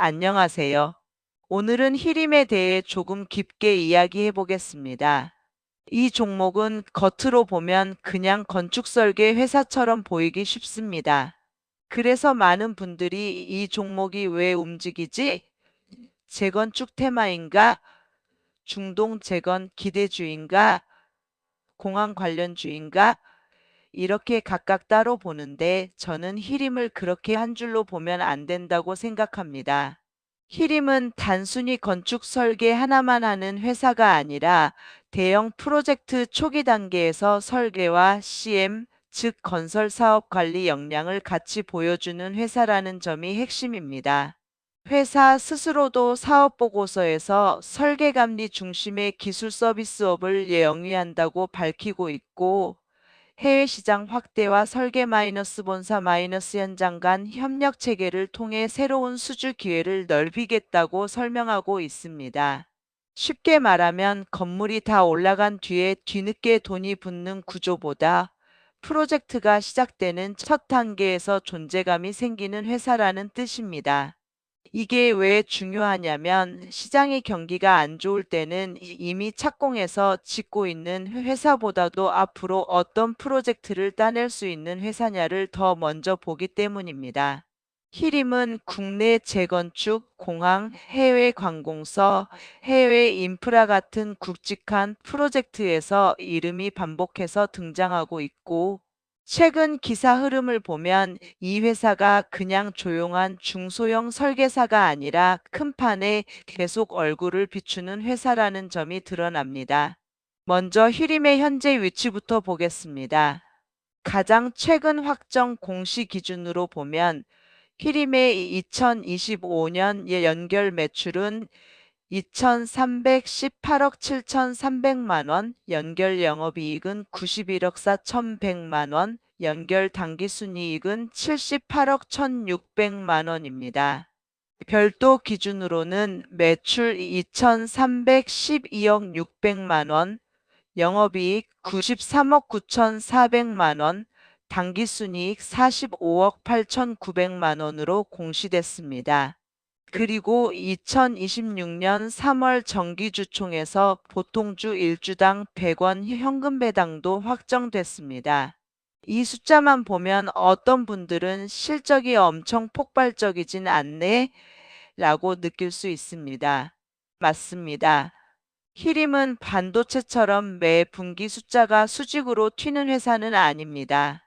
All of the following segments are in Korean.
안녕하세요. 오늘은 히림에 대해 조금 깊게 이야기해 보겠습니다. 이 종목은 겉으로 보면 그냥 건축 설계 회사처럼 보이기 쉽습니다. 그래서 많은 분들이 이 종목이 왜 움직이지? 재건축 테마인가? 중동 재건 기대주의인가? 공항 관련주의인가? 이렇게 각각 따로 보는데 저는 히림을 그렇게 한 줄로 보면 안 된다고 생각합니다. 히림은 단순히 건축 설계 하나만 하는 회사가 아니라 대형 프로젝트 초기 단계에서 설계와 CM, 즉 건설 사업 관리 역량을 같이 보여주는 회사라는 점이 핵심입니다. 회사 스스로도 사업 보고서에서 설계감리 중심의 기술 서비스업을 영위한다고 밝히고 있고, 해외 시장 확대와 설계 본사 현장 간 협력 체계를 통해 새로운 수주 기회를 넓히겠다고 설명하고 있습니다. 쉽게 말하면 건물이 다 올라간 뒤에 뒤늦게 돈이 붙는 구조보다 프로젝트가 시작되는 첫 단계에서 존재감이 생기는 회사라는 뜻입니다. 이게 왜 중요하냐면 시장의 경기가 안 좋을 때는 이미 착공해서 짓고 있는 회사보다도 앞으로 어떤 프로젝트를 따낼 수 있는 회사냐를 더 먼저 보기 때문입니다. 히림은 국내 재건축, 공항, 해외 관공서, 해외 인프라 같은 굵직한 프로젝트에서 이름이 반복해서 등장하고 있고, 최근 기사 흐름을 보면 이 회사가 그냥 조용한 중소형 설계사가 아니라 큰 판에 계속 얼굴을 비추는 회사라는 점이 드러납니다. 먼저 히림의 현재 위치부터 보겠습니다. 가장 최근 확정 공시 기준으로 보면 히림의 2025년 연결 매출은 2,318억 7,300만 원, 연결 영업이익은 91억 4,100만 원, 연결 당기순이익은 78억 1,600만 원입니다. 별도 기준으로는 매출 2,312억 600만 원, 영업이익 93억 9,400만 원, 당기순이익 45억 8,900만 원으로 공시됐습니다. 그리고 2026년 3월 정기주총에서 보통주 1주당 100원 현금 배당도 확정됐습니다. 이 숫자만 보면 어떤 분들은 실적이 엄청 폭발적이진 않네 라고 느낄 수 있습니다. 맞습니다. 히림은 반도체처럼 매 분기 숫자가 수직으로 튀는 회사는 아닙니다.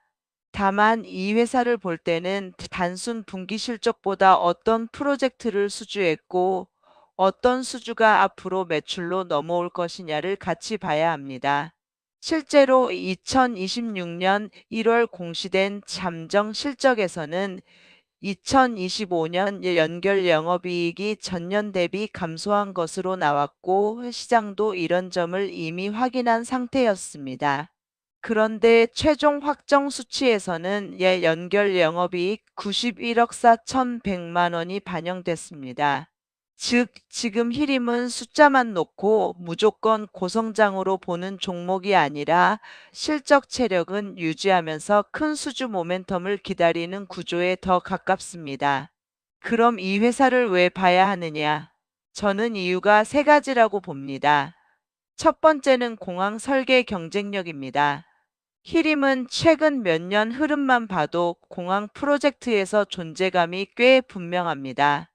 다만 이 회사를 볼 때는 단순 분기 실적보다 어떤 프로젝트를 수주했고 어떤 수주가 앞으로 매출로 넘어올 것이냐를 같이 봐야 합니다. 실제로 2026년 1월 공시된 잠정 실적에서는 2025년 연결 영업이익이 전년 대비 감소한 것으로 나왔고 시장도 이런 점을 이미 확인한 상태였습니다. 그런데 최종 확정 수치에서는 연결 영업이익 91억 4,100만 원이 반영됐습니다. 즉, 지금 히림은 숫자만 놓고 무조건 고성장으로 보는 종목이 아니라 실적 체력은 유지하면서 큰 수주 모멘텀을 기다리는 구조에 더 가깝습니다. 그럼 이 회사를 왜 봐야 하느냐? 저는 이유가 세 가지라고 봅니다. 첫 번째는 공항 설계 경쟁력입니다. 히림은 최근 몇 년 흐름만 봐도 공항 프로젝트에서 존재감이 꽤 분명합니다.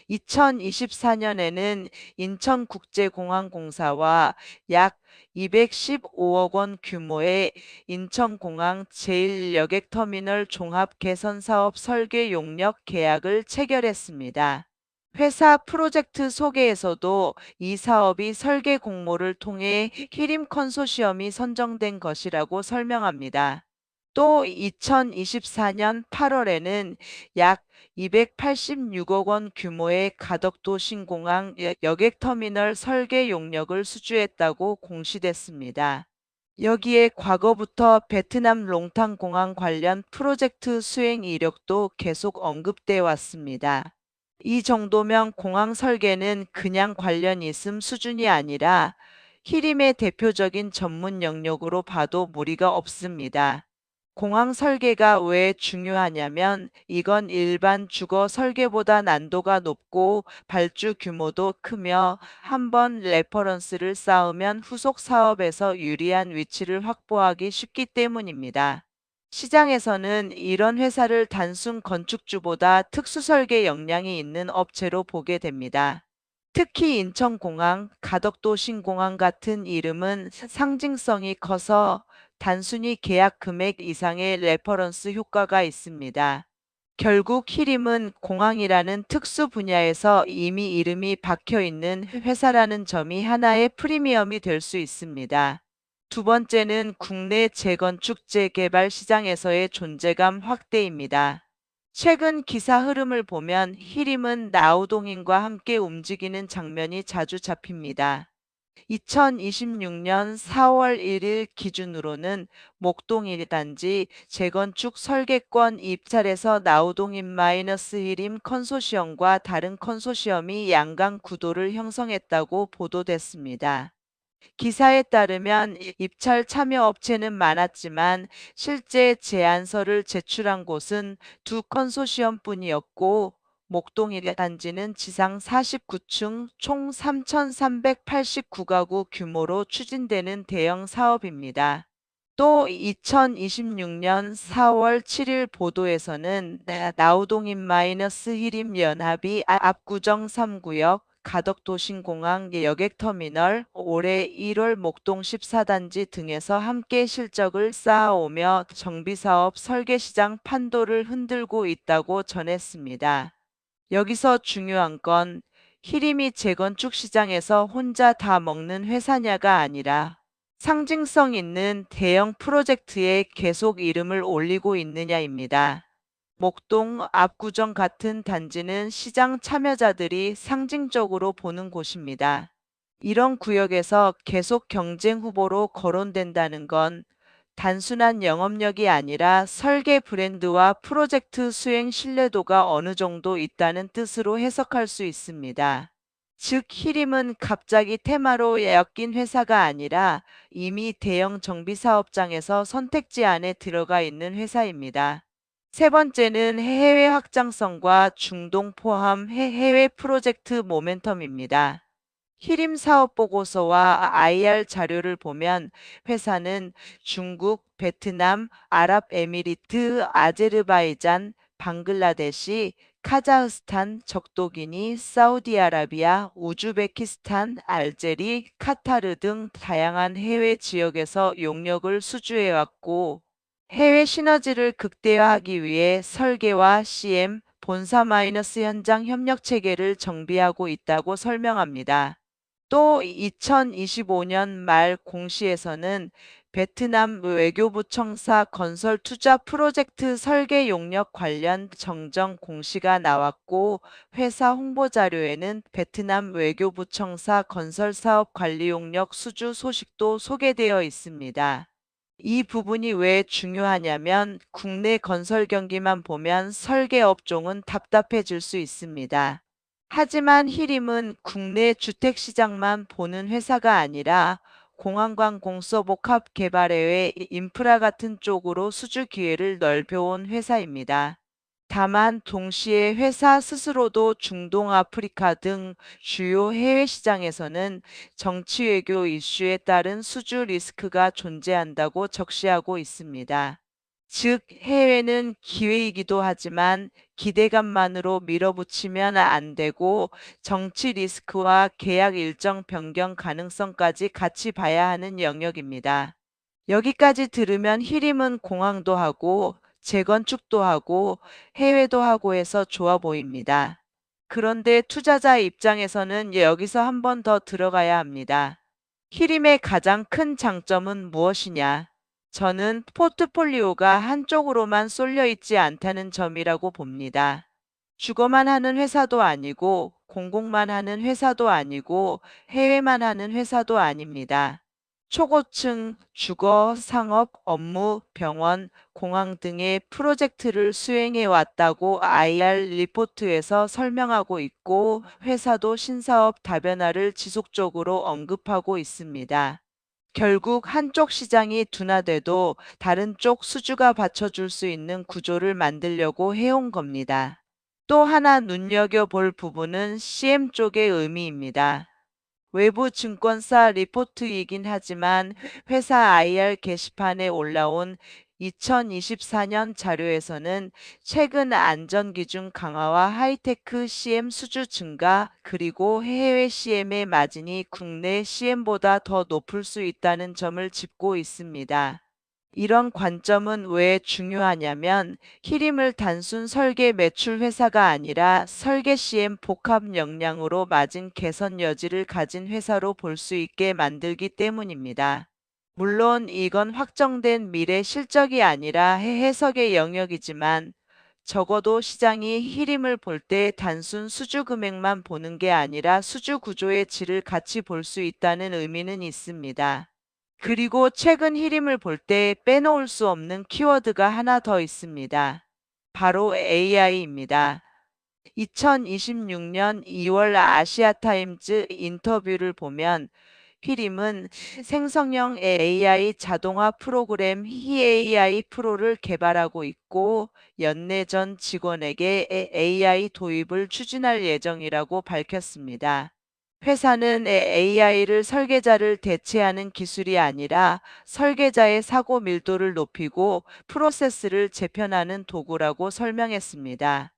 2024년에는 인천국제공항공사와 약 215억 원 규모의 인천공항 제1여객터미널 종합 개선 사업 설계 용역 계약을 체결했습니다. 회사 프로젝트 소개에서도 이 사업이 설계 공모를 통해 히림 컨소시엄이 선정된 것이라고 설명합니다. 또 2024년 8월에는 약 286억 원 규모의 가덕도 신공항 여객터미널 설계 용역을 수주했다고 공시됐습니다. 여기에 과거부터 베트남 롱탕 공항 관련 프로젝트 수행 이력도 계속 언급돼 왔습니다. 이 정도면 공항 설계는 그냥 관련 있음 수준이 아니라 히림의 대표적인 전문 영역으로 봐도 무리가 없습니다. 공항 설계가 왜 중요하냐면 이건 일반 주거 설계보다 난도가 높고 발주 규모도 크며 한번 레퍼런스를 쌓으면 후속 사업에서 유리한 위치를 확보하기 쉽기 때문입니다. 시장에서는 이런 회사를 단순 건축주보다 특수 설계 역량이 있는 업체로 보게 됩니다. 특히 인천공항, 가덕도 신공항 같은 이름은 상징성이 커서 단순히 계약 금액 이상의 레퍼런스 효과가 있습니다. 결국 히림은 공항이라는 특수 분야에서 이미 이름이 박혀 있는 회사라는 점이 하나의 프리미엄이 될 수 있습니다. 두 번째는 국내 재건축 재개발 시장에서의 존재감 확대입니다. 최근 기사 흐름을 보면 히림은 나우동인과 함께 움직이는 장면이 자주 잡힙니다. 2026년 4월 1일 기준으로는 목동 1단지 재건축 설계권 입찰에서 나우동인 히림 컨소시엄과 다른 컨소시엄이 양강 구도를 형성했다고 보도됐습니다. 기사에 따르면 입찰 참여 업체는 많았지만 실제 제안서를 제출한 곳은 두 컨소시엄뿐이었고 목동 1단지는 지상 49층 총 3,389가구 규모로 추진되는 대형 사업입니다. 또 2026년 4월 7일 보도에서는 나우동인 히림 연합이 압구정 3구역 가덕도심공항 여객터미널 올해 1월 목동 14단지 등에서 함께 실적을 쌓아오며 정비사업 설계시장 판도를 흔들고 있다고 전했습니다. 여기서 중요한 건 히림이 재건축 시장에서 혼자 다 먹는 회사냐가 아니라 상징성 있는 대형 프로젝트에 계속 이름을 올리고 있느냐입니다. 목동, 압구정 같은 단지는 시장 참여자들이 상징적으로 보는 곳입니다. 이런 구역에서 계속 경쟁 후보로 거론된다는 건 단순한 영업력이 아니라 설계 브랜드와 프로젝트 수행 신뢰도가 어느 정도 있다는 뜻으로 해석할 수 있습니다. 즉, 히림은 갑자기 테마로 엮인 회사가 아니라 이미 대형 정비 사업장에서 선택지 안에 들어가 있는 회사입니다. 세 번째는 해외 확장성과 중동 포함 해외 프로젝트 모멘텀입니다. 히림 사업 보고서와 IR 자료를 보면 회사는 중국, 베트남, 아랍에미리트, 아제르바이잔, 방글라데시, 카자흐스탄, 적도기니, 사우디아라비아, 우즈베키스탄, 알제리, 카타르 등 다양한 해외 지역에서 용역을 수주해왔고 해외 시너지를 극대화하기 위해 설계와 CM, 본사 현장 협력 체계를 정비하고 있다고 설명합니다. 또 2025년 말 공시에서는 베트남 외교부 청사 건설 투자 프로젝트 설계 용역 관련 정정 공시가 나왔고 회사 홍보 자료에는 베트남 외교부 청사 건설 사업 관리 용역 수주 소식도 소개되어 있습니다. 이 부분이 왜 중요하냐면 국내 건설 경기만 보면 설계 업종은 답답해질 수 있습니다. 하지만 히림은 국내 주택 시장만 보는 회사가 아니라 공항관 공서 복합 개발외에 인프라 같은 쪽으로 수주 기회를 넓혀온 회사입니다. 다만 동시에 회사 스스로도 중동 아프리카 등 주요 해외 시장에서는 정치 외교 이슈에 따른 수주 리스크가 존재한다고 적시하고 있습니다. 즉, 해외는 기회이기도 하지만 기대감만으로 밀어붙이면 안 되고 정치 리스크와 계약 일정 변경 가능성까지 같이 봐야 하는 영역입니다. 여기까지 들으면 히림은 공항도 하고 재건축도 하고 해외도 하고 해서 좋아 보입니다. 그런데 투자자 입장에서는 여기서 한 번 더 들어가야 합니다. 히림의 가장 큰 장점은 무엇이냐? 저는 포트폴리오가 한쪽으로만 쏠려 있지 않다는 점이라고 봅니다. 주거만 하는 회사도 아니고 공공만 하는 회사도 아니고 해외만 하는 회사도 아닙니다. 초고층, 주거, 상업, 업무, 병원, 공항 등의 프로젝트를 수행해 왔다고 IR 리포트에서 설명하고 있고 회사도 신사업 다변화를 지속적으로 언급하고 있습니다. 결국 한쪽 시장이 둔화돼도 다른 쪽 수주가 받쳐줄 수 있는 구조를 만들려고 해온 겁니다. 또 하나 눈여겨볼 부분은 CM 쪽의 의미입니다. 외부 증권사 리포트이긴 하지만 회사 IR 게시판에 올라온 2024년 자료에서는 최근 안전기준 강화와 하이테크 CM 수주 증가, 그리고 해외 CM의 마진이 국내 CM보다 더 높을 수 있다는 점을 짚고 있습니다. 이런 관점은 왜 중요하냐면 히림을 단순 설계 매출 회사가 아니라 설계 CM 복합 역량으로 마진 개선 여지를 가진 회사로 볼 수 있게 만들기 때문입니다. 물론 이건 확정된 미래 실적이 아니라 해석의 영역이지만 적어도 시장이 히림을 볼 때 단순 수주 금액만 보는 게 아니라 수주 구조의 질을 같이 볼 수 있다는 의미는 있습니다. 그리고 최근 히림을 볼 때 빼놓을 수 없는 키워드가 하나 더 있습니다. 바로 AI입니다. 2026년 2월 아시아타임즈 인터뷰를 보면 휘림은 생성형 AI 자동화 프로그램 히AI 프로를 개발하고 있고 연내 전 직원에게 AI 도입을 추진할 예정이라고 밝혔습니다. 회사는 AI를 설계자를 대체하는 기술이 아니라 설계자의 사고 밀도를 높이고 프로세스를 재편하는 도구라고 설명했습니다.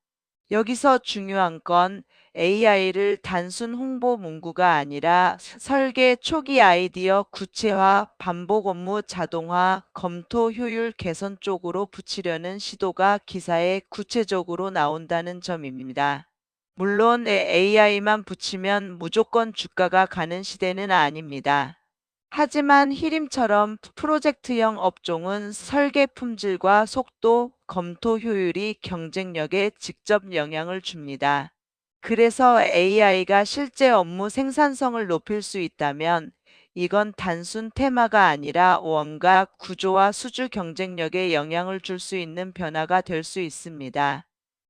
여기서 중요한 건 AI를 단순 홍보 문구가 아니라 설계 초기 아이디어 구체화, 반복 업무 자동화, 검토 효율 개선 쪽으로 붙이려는 시도가 기사에 구체적으로 나온다는 점입니다. 물론 AI만 붙이면 무조건 주가가 가는 시대는 아닙니다. 하지만 히림처럼 프로젝트형 업종은 설계 품질과 속도, 검토 효율이 경쟁력에 직접 영향을 줍니다. 그래서 AI가 실제 업무 생산성을 높일 수 있다면 이건 단순 테마가 아니라 원가, 구조와 수주 경쟁력에 영향을 줄 수 있는 변화가 될 수 있습니다.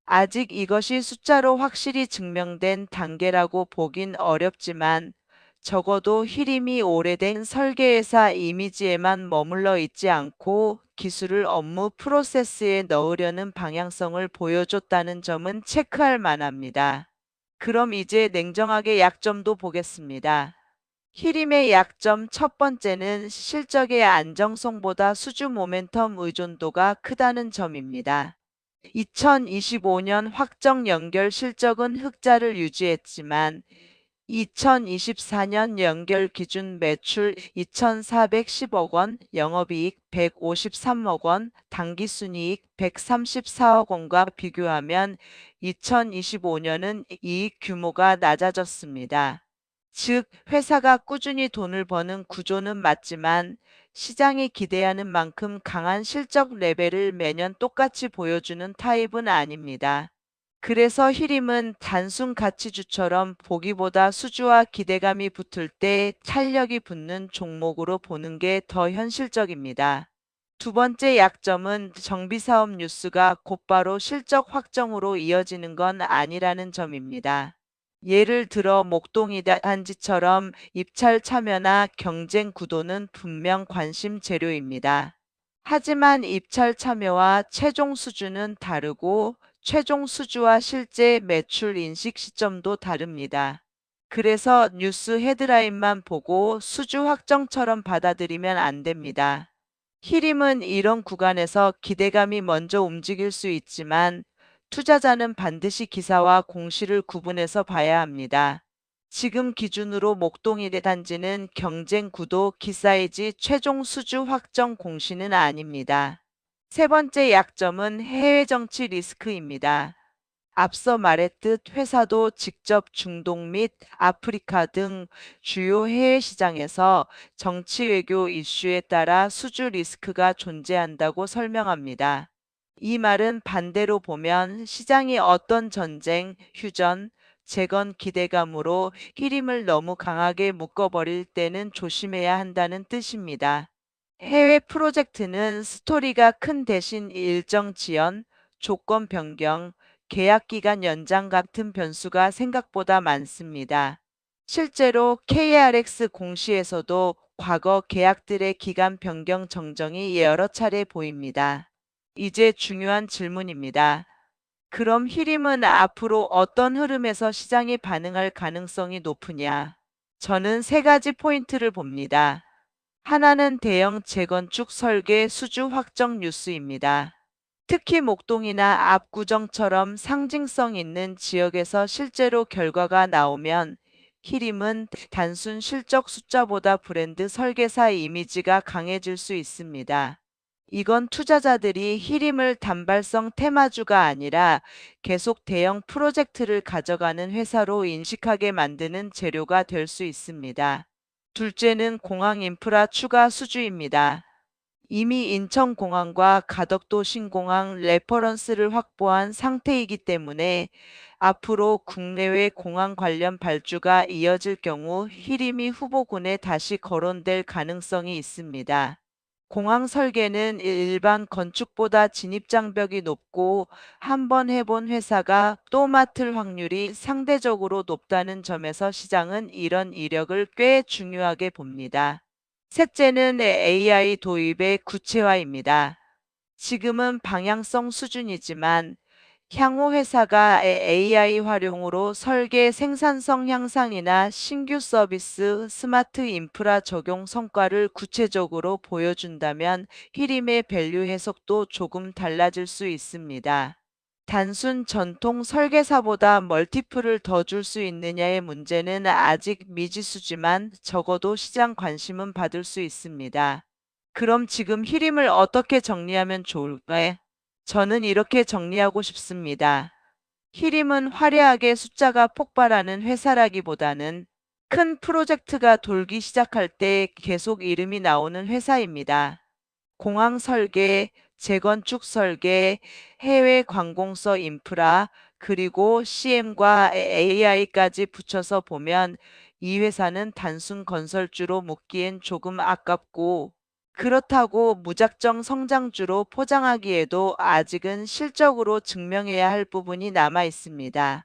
아직 이것이 숫자로 확실히 증명된 단계라고 보긴 어렵지만 적어도 히림이 오래된 설계회사 이미지에만 머물러 있지 않고 기술을 업무 프로세스에 넣으려는 방향성을 보여줬다는 점은 체크할 만합니다. 그럼 이제 냉정하게 약점도 보겠습니다. 히림의 약점 첫 번째는 실적의 안정성보다 수주 모멘텀 의존도가 크다는 점입니다. 2025년 확정 연결 실적은 흑자를 유지했지만 2024년 연결 기준 매출 2,410억 원, 영업이익 153억 원, 당기순이익 134억 원과 비교하면 2025년은 이익 규모가 낮아졌습니다. 즉, 회사가 꾸준히 돈을 버는 구조는 맞지만 시장이 기대하는 만큼 강한 실적 레벨을 매년 똑같이 보여주는 타입은 아닙니다. 그래서 히림은 단순 가치주처럼 보기보다 수주와 기대감이 붙을 때 탄력이 붙는 종목으로 보는 게 더 현실적입니다. 두 번째 약점은 정비사업 뉴스가 곧바로 실적 확정으로 이어지는 건 아니라는 점입니다. 예를 들어 목동이 단지처럼 입찰 참여나 경쟁 구도는 분명 관심 재료입니다. 하지만 입찰 참여와 최종 수주는 다르고 최종 수주와 실제 매출 인식 시점도 다릅니다. 그래서 뉴스 헤드라인만 보고 수주 확정처럼 받아들이면 안 됩니다. 히림은 이런 구간에서 기대감이 먼저 움직일 수 있지만 투자자는 반드시 기사와 공시를 구분해서 봐야 합니다. 지금 기준으로 목동이 단지는 경쟁 구도 기사이지 최종 수주 확정 공시는 아닙니다. 세 번째 약점은 해외 정치 리스크입니다. 앞서 말했듯 회사도 직접 중동 및 아프리카 등 주요 해외 시장에서 정치 외교 이슈에 따라 수주 리스크가 존재한다고 설명합니다. 이 말은 반대로 보면 시장이 어떤 전쟁, 휴전, 재건 기대감으로 히림을 너무 강하게 묶어버릴 때는 조심해야 한다는 뜻입니다. 해외 프로젝트는 스토리가 큰 대신 일정 지연, 조건 변경, 계약 기간 연장 같은 변수가 생각보다 많습니다. 실제로 KRX 공시에서도 과거 계약들의 기간 변경 정정이 여러 차례 보입니다. 이제 중요한 질문입니다. 그럼 히림은 앞으로 어떤 흐름에서 시장이 반응할 가능성이 높으냐? 저는 세 가지 포인트를 봅니다. 하나는 대형 재건축 설계 수주 확정 뉴스입니다. 특히 목동이나 압구정처럼 상징성 있는 지역에서 실제로 결과가 나오면 히림은 단순 실적 숫자보다 브랜드 설계사 이미지가 강해질 수 있습니다. 이건 투자자들이 히림을 단발성 테마주가 아니라 계속 대형 프로젝트를 가져가는 회사로 인식하게 만드는 재료가 될 수 있습니다. 둘째는 공항 인프라 추가 수주입니다. 이미 인천공항과 가덕도 신공항 레퍼런스를 확보한 상태이기 때문에 앞으로 국내외 공항 관련 발주가 이어질 경우 히림이 후보군에 다시 거론될 가능성이 있습니다. 공항 설계는 일반 건축보다 진입장벽이 높고 한 번 해본 회사가 또 맡을 확률이 상대적으로 높다는 점에서 시장은 이런 이력을 꽤 중요하게 봅니다. 셋째는 AI 도입의 구체화입니다. 지금은 방향성 수준이지만 향후 회사가 AI 활용으로 설계 생산성 향상이나 신규 서비스, 스마트 인프라 적용 성과를 구체적으로 보여준다면 히림의 밸류 해석도 조금 달라질 수 있습니다. 단순 전통 설계사보다 멀티플을 더 줄 수 있느냐의 문제는 아직 미지수지만 적어도 시장 관심은 받을 수 있습니다. 그럼 지금 히림을 어떻게 정리하면 좋을까요? 저는 이렇게 정리하고 싶습니다. 히림은 화려하게 숫자가 폭발하는 회사라기보다는 큰 프로젝트가 돌기 시작할 때 계속 이름이 나오는 회사입니다. 공항 설계, 재건축 설계, 해외 관공서 인프라, 그리고 CM과 AI까지 붙여서 보면 이 회사는 단순 건설주로 묶기엔 조금 아깝고 그렇다고 무작정 성장주로 포장하기에도 아직은 실적으로 증명해야 할 부분이 남아 있습니다.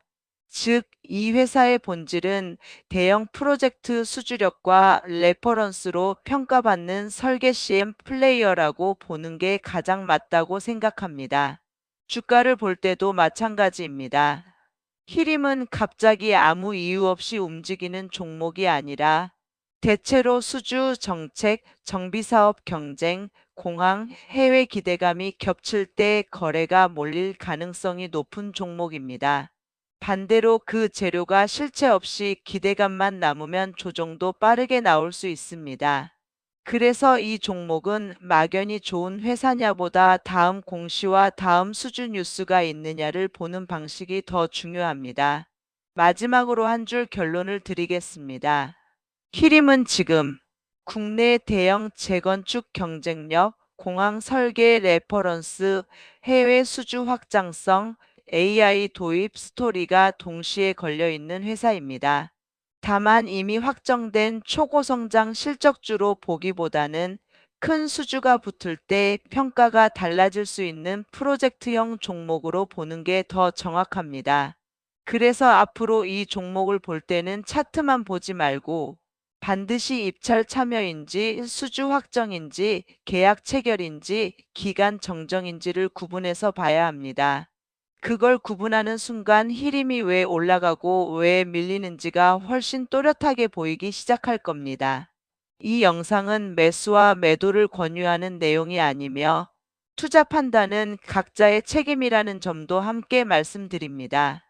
즉, 이 회사의 본질은 대형 프로젝트 수주력과 레퍼런스로 평가받는 설계 CM 플레이어라고 보는 게 가장 맞다고 생각합니다. 주가를 볼 때도 마찬가지입니다. 히림은 갑자기 아무 이유 없이 움직이는 종목이 아니라 대체로 수주 정책, 정비사업 경쟁, 공항, 해외 기대감이 겹칠 때 거래가 몰릴 가능성이 높은 종목입니다. 반대로 그 재료가 실체 없이 기대감만 남으면 조정도 빠르게 나올 수 있습니다. 그래서 이 종목은 막연히 좋은 회사냐보다 다음 공시와 다음 수주 뉴스가 있느냐를 보는 방식이 더 중요합니다. 마지막으로 한 줄 결론을 드리겠습니다. 히림은 지금 국내 대형 재건축 경쟁력, 공항 설계 레퍼런스, 해외 수주 확장성, AI 도입 스토리가 동시에 걸려 있는 회사입니다. 다만 이미 확정된 초고성장 실적주로 보기보다는 큰 수주가 붙을 때 평가가 달라질 수 있는 프로젝트형 종목으로 보는 게 더 정확합니다. 그래서 앞으로 이 종목을 볼 때는 차트만 보지 말고 반드시 입찰 참여인지 수주 확정인지 계약 체결인지 기간 정정인지를 구분해서 봐야 합니다. 그걸 구분하는 순간 히림이 왜 올라가고 왜 밀리는지가 훨씬 또렷하게 보이기 시작할 겁니다. 이 영상은 매수와 매도를 권유하는 내용이 아니며 투자 판단은 각자의 책임이라는 점도 함께 말씀드립니다.